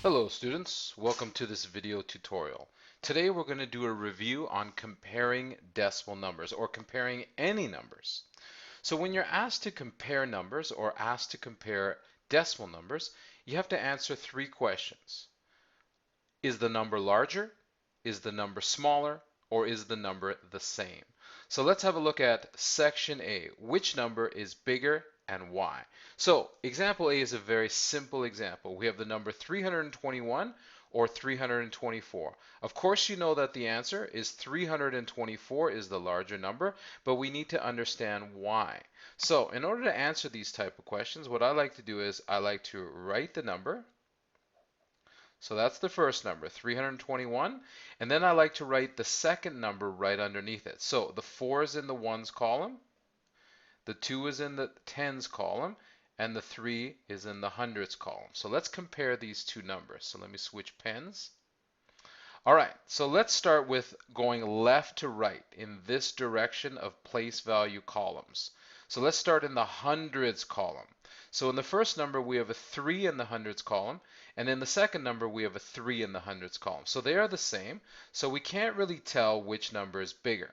Hello students, welcome to this video tutorial. Today we're going to do a review on comparing decimal numbers or comparing any numbers. So when you're asked to compare numbers or asked to compare decimal numbers, you have to answer three questions. Is the number larger? Is the number smaller? Or is the number the same? So let's have a look at section A. Which number is bigger and why? So example A is a very simple example. We have the number 321 or 324. Of course, you know that the answer is 324 is the larger number, but we need to understand why. So in order to answer these type of questions, what I like to do is I like to write the number. So that's the first number, 321. And then I like to write the second number right underneath it. So the 4 is in the ones column, the 2 is in the tens column, and the 3 is in the hundreds column. So let's compare these two numbers. So let me switch pens. All right, so let's start with going left to right in this direction of place value columns. So let's start in the hundreds column. So in the first number, we have a 3 in the hundreds column, and in the second number, we have a 3 in the hundreds column. So they are the same, so we can't really tell which number is bigger.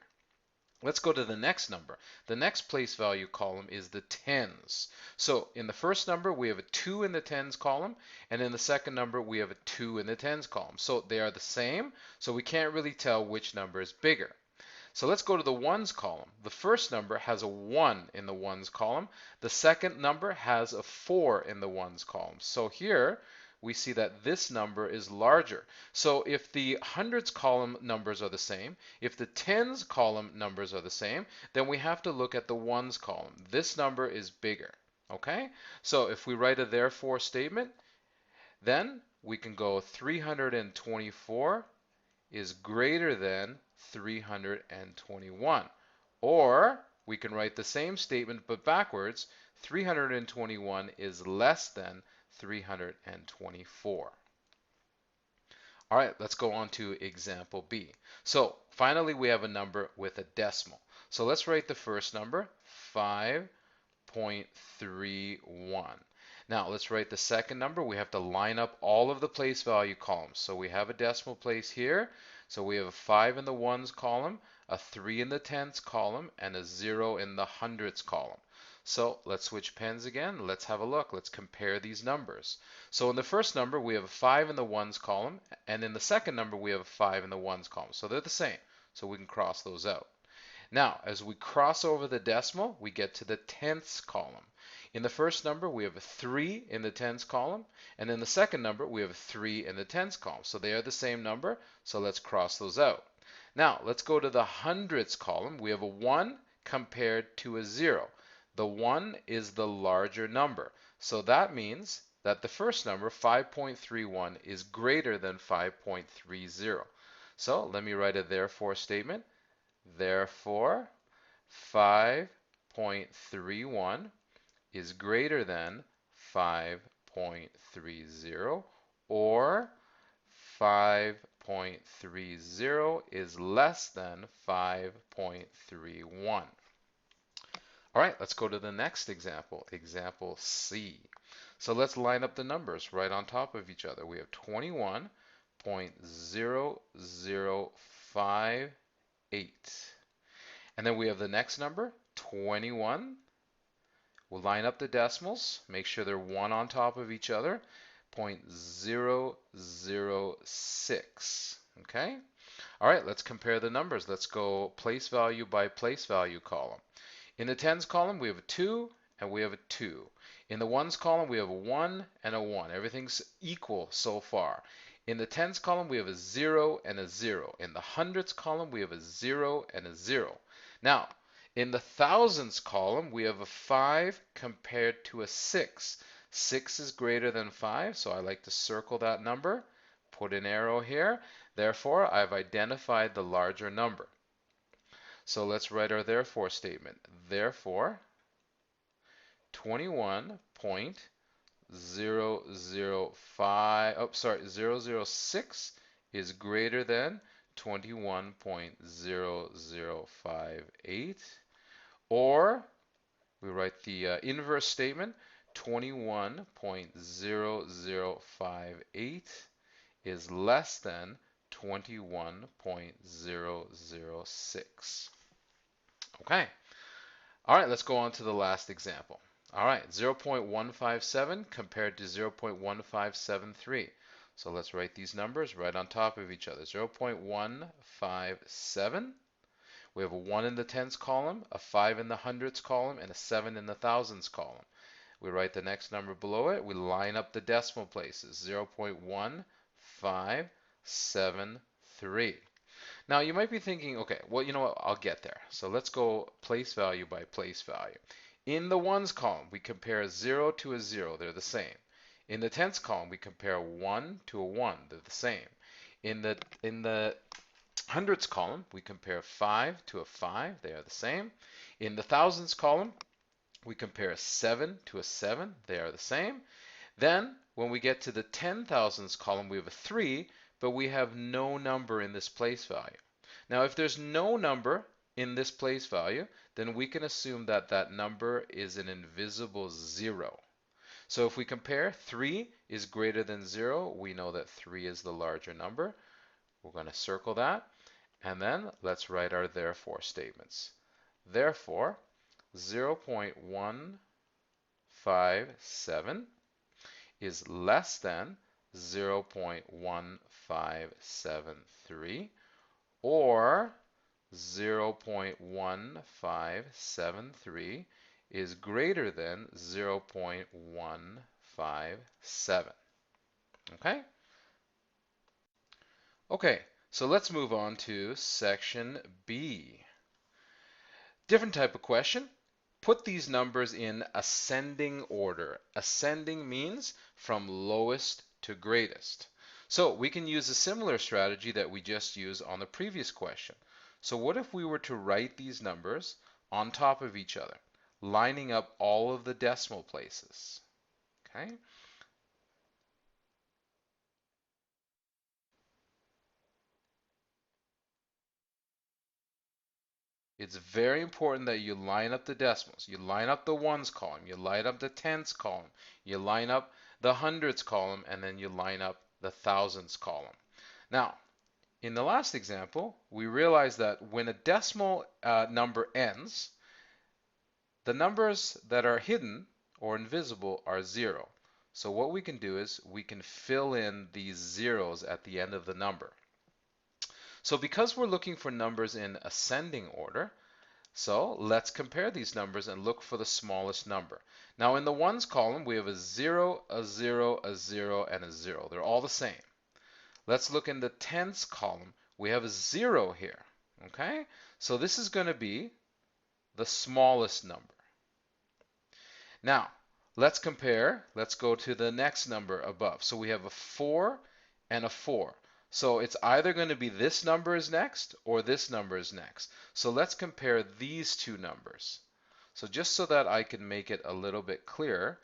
Let's go to the next number. The next place value column is the tens. So in the first number, we have a 2 in the tens column, and in the second number, we have a 2 in the tens column. So they are the same, so we can't really tell which number is bigger. So let's go to the ones column. The first number has a 1 in the ones column. The second number has a 4 in the ones column. So here we see that this number is larger. So if the hundreds column numbers are the same, if the tens column numbers are the same, then we have to look at the ones column. This number is bigger. Okay? So if we write a therefore statement, then we can go 324 is greater than 321. Or we can write the same statement but backwards. 321 is less than 324. All right, let's go on to example B. So finally, we have a number with a decimal. So let's write the first number, 5.31. Now let's write the second number. We have to line up all of the place value columns. So we have a decimal place here. So we have a 5 in the ones column, a 3 in the tens column, and a 0 in the hundreds column. So let's switch pens again. Let's have a look. Let's compare these numbers. So in the first number, we have a 5 in the ones column, and in the second number, we have a 5 in the ones column. So they're the same. So we can cross those out. Now, as we cross over the decimal, we get to the tenths column. In the first number, we have a 3 in the tens column, and in the second number, we have a 3 in the tens column. So they are the same number, so let's cross those out. Now, let's go to the hundreds column. We have a 1 compared to a 0. The 1 is the larger number. So that means that the first number, 5.31, is greater than 5.30. So let me write a therefore statement. Therefore, 5.31 is greater than 5.30, or 5.30 is less than 5.31. All right, let's go to the next example, example C. So let's line up the numbers right on top of each other. We have 21.0058. And then we have the next number, 21. We'll line up the decimals, make sure they're one on top of each other, 0.006. Okay? All right, let's compare the numbers. Let's go place value by place value column. In the tens column, we have a 2 and we have a 2. In the ones column, we have a 1 and a 1. Everything's equal so far. In the tens column, we have a 0 and a 0. In the hundreds column, we have a 0 and a 0. Now, in the thousands column, we have a 5 compared to a 6. 6 is greater than 5, so I like to circle that number, put an arrow here. Therefore, I've identified the larger number. So let's write our therefore statement. Therefore, 006 is greater than 21.0058, or we write the inverse statement, 21.0058 is less than 21.006. Okay. All right, let's go on to the last example. All right, 0.157 compared to 0.1573. So let's write these numbers right on top of each other. 0.157. We have a 1 in the tens column, a 5 in the hundreds column, and a 7 in the thousands column. We write the next number below it. We line up the decimal places. 0.1573. Now you might be thinking, okay, well, you know what? I'll get there. So let's go place value by place value. In the ones column, we compare a 0 to a 0. They're the same. In the tens column, we compare a 1 to a 1. They're the same. In the hundreds column, we compare 5 to a 5. They are the same. In the thousands column, we compare a 7 to a 7. They are the same. Then, when we get to the 10,000s column, we have a 3, but we have no number in this place value. Now, if there's no number in this place value, then we can assume that that number is an invisible 0. So if we compare 3 is greater than 0, we know that 3 is the larger number. We're going to circle that. And then let's write our therefore statements. Therefore, 0.157 is less than 0.1573, or 0.1573 is greater than 0.157. Okay? Okay, so let's move on to section B. Different type of question. Put these numbers in ascending order. Ascending means from lowest to greatest. So we can use a similar strategy that we just used on the previous question. So what if we were to write these numbers on top of each other, lining up all of the decimal places? Okay. It's very important that you line up the decimals. You line up the ones column, you line up the tens column, you line up the hundreds column, and then you line up the thousands column. Now, in the last example, we realized that when a decimal number ends, the numbers that are hidden or invisible are 0. So what we can do is we can fill in these zeros at the end of the number. So because we're looking for numbers in ascending order, so let's compare these numbers and look for the smallest number. Now in the ones column, we have a 0, a 0, a 0, and a 0. They're all the same. Let's look in the tens column. We have a 0 here. Okay? So this is going to be the smallest number. Now, let's compare. Let's go to the next number above. So we have a 4 and a 4. So it's either going to be this number is next or this number is next. So let's compare these two numbers. So just so that I can make it a little bit clearer,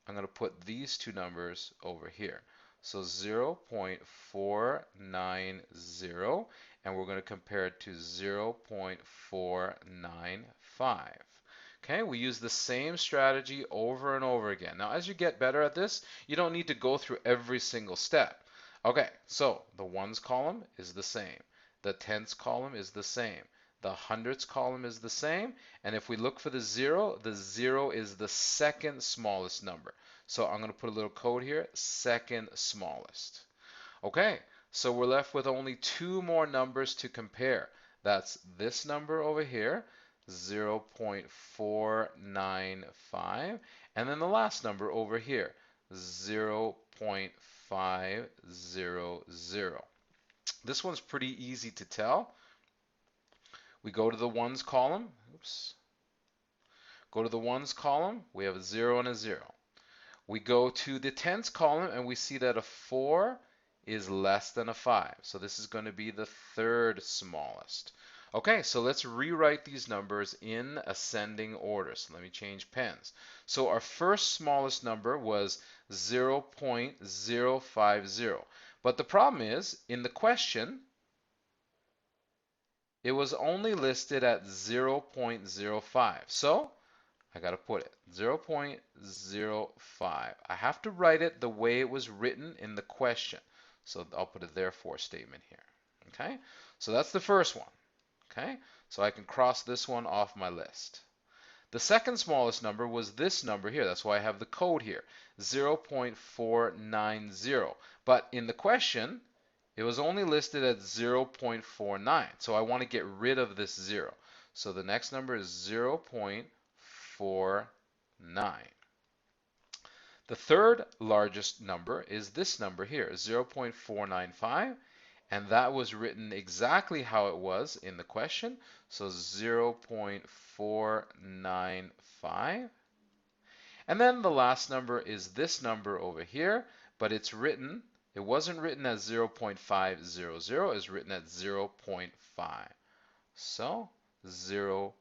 I'm going to put these two numbers over here. So 0.490, and we're going to compare it to 0.495. Okay, we use the same strategy over and over again. Now, as you get better at this, you don't need to go through every single step. Okay, so the ones column is the same. The tens column is the same. The hundreds column is the same. And if we look for the 0 is the second smallest number. So I'm going to put a little code here, second smallest. Okay, so we're left with only two more numbers to compare. That's this number over here, 0.495, and then the last number over here, 0.500. This one's pretty easy to tell. We go to the ones column. Oops. Go to the ones column. We have a 0 and a 0. We go to the tens column and we see that a 4 is less than a 5. So this is going to be the third smallest. Okay, so let's rewrite these numbers in ascending order. So let me change pens. So our first smallest number was 0.050. But the problem is, in the question, it was only listed at 0.05. So I got to put it 0.05. I have to write it the way it was written in the question. So I'll put a therefore statement here. Okay, so that's the first one. Okay, so I can cross this one off my list. The second smallest number was this number here. That's why I have the code here, 0.490. But in the question, it was only listed at 0.49. So I want to get rid of this 0. So the next number is 0.49. The third largest number is this number here, 0.495. And that was written exactly how it was in the question. So 0.495. And then the last number is this number over here, but it wasn't written as 0.500, it's written at 0.5. So 0.5.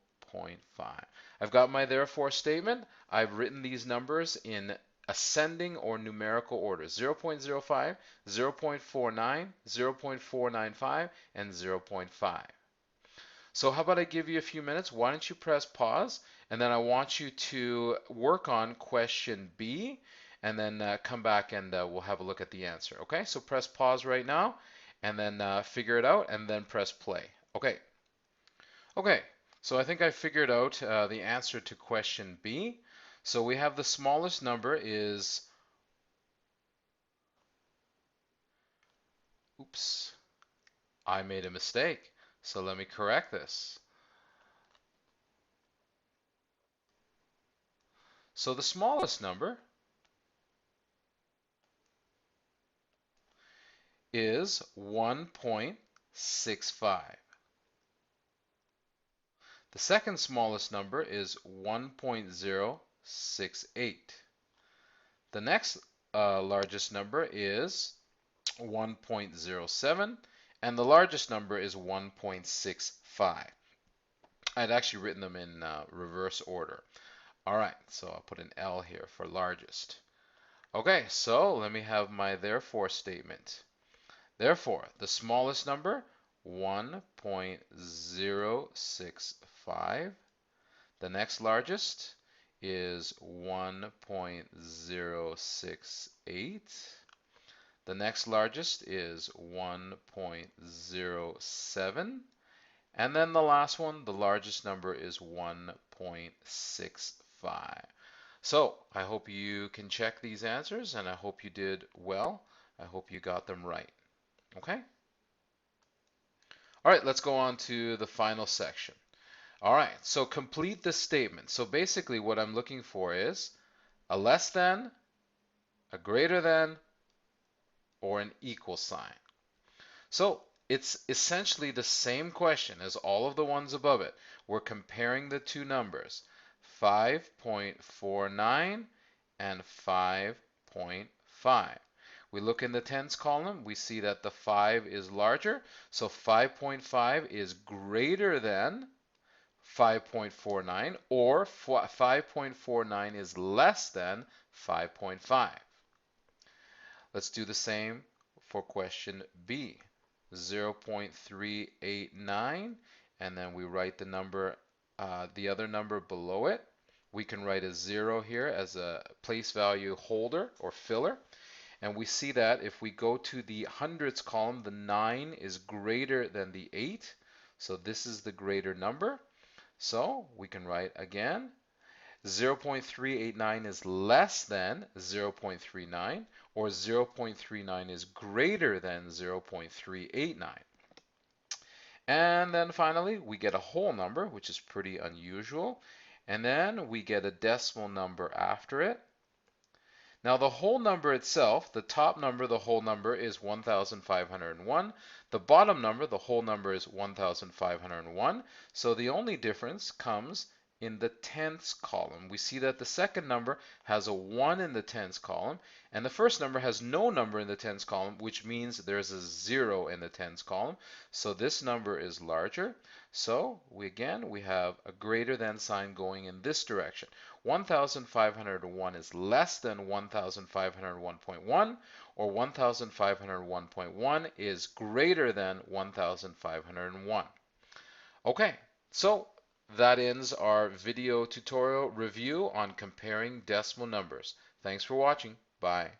I've got my therefore statement. I've written these numbers in ascending or numerical order, 0.05, 0.49, 0.495, and 0.5. So how about I give you a few minutes? Why don't you press pause, and then I want you to work on question B, and then come back and we'll have a look at the answer. Okay, so press pause right now, and then figure it out, and then press play. Okay. Okay, so I think I figured out the answer to question B. So we have the smallest number is, oops, I made a mistake. So let me correct this. So the smallest number is 1.65. The second smallest number is 1.068. The next largest number is 1.07, and the largest number is 1.65. I'd actually written them in reverse order. All right, so I'll put an L here for largest. Okay, so let me have my therefore statement. Therefore, the smallest number, 1.065. The next largest is 1.068. The next largest is 1.07. And then the last one, the largest number is 1.65. So I hope you can check these answers, and I hope you did well. I hope you got them right. Okay? All right, let's go on to the final section. All right, so complete the statement. So basically what I'm looking for is a less than, a greater than, or an equal sign. So it's essentially the same question as all of the ones above it. We're comparing the two numbers, 5.49 and 5.5. We look in the tens column, we see that the 5 is larger, so 5.5 is greater than 5.49, or 5.49 is less than 5.5. Let's do the same for question B. 0.389, and then we write the number, the other number below it. We can write a 0 here as a place value holder or filler. And we see that if we go to the hundreds column, the 9 is greater than the 8. So this is the greater number. So we can write again, 0.389 is less than 0.39, or 0.39 is greater than 0.389. And then finally, we get a whole number, which is pretty unusual. And then we get a decimal number after it. Now the whole number itself, the top number, the whole number is 1,501. The bottom number, the whole number is 1,501. So the only difference comes in the tenths column. We see that the second number has a 1 in the tenths column, and the first number has no number in the tens column, which means there's a 0 in the tens column. So this number is larger. So we have a greater than sign going in this direction. 1,501 is less than 1,501.1, or 1,501.1 is greater than 1,501. Okay, so that ends our video tutorial review on comparing decimal numbers. Thanks for watching. Bye.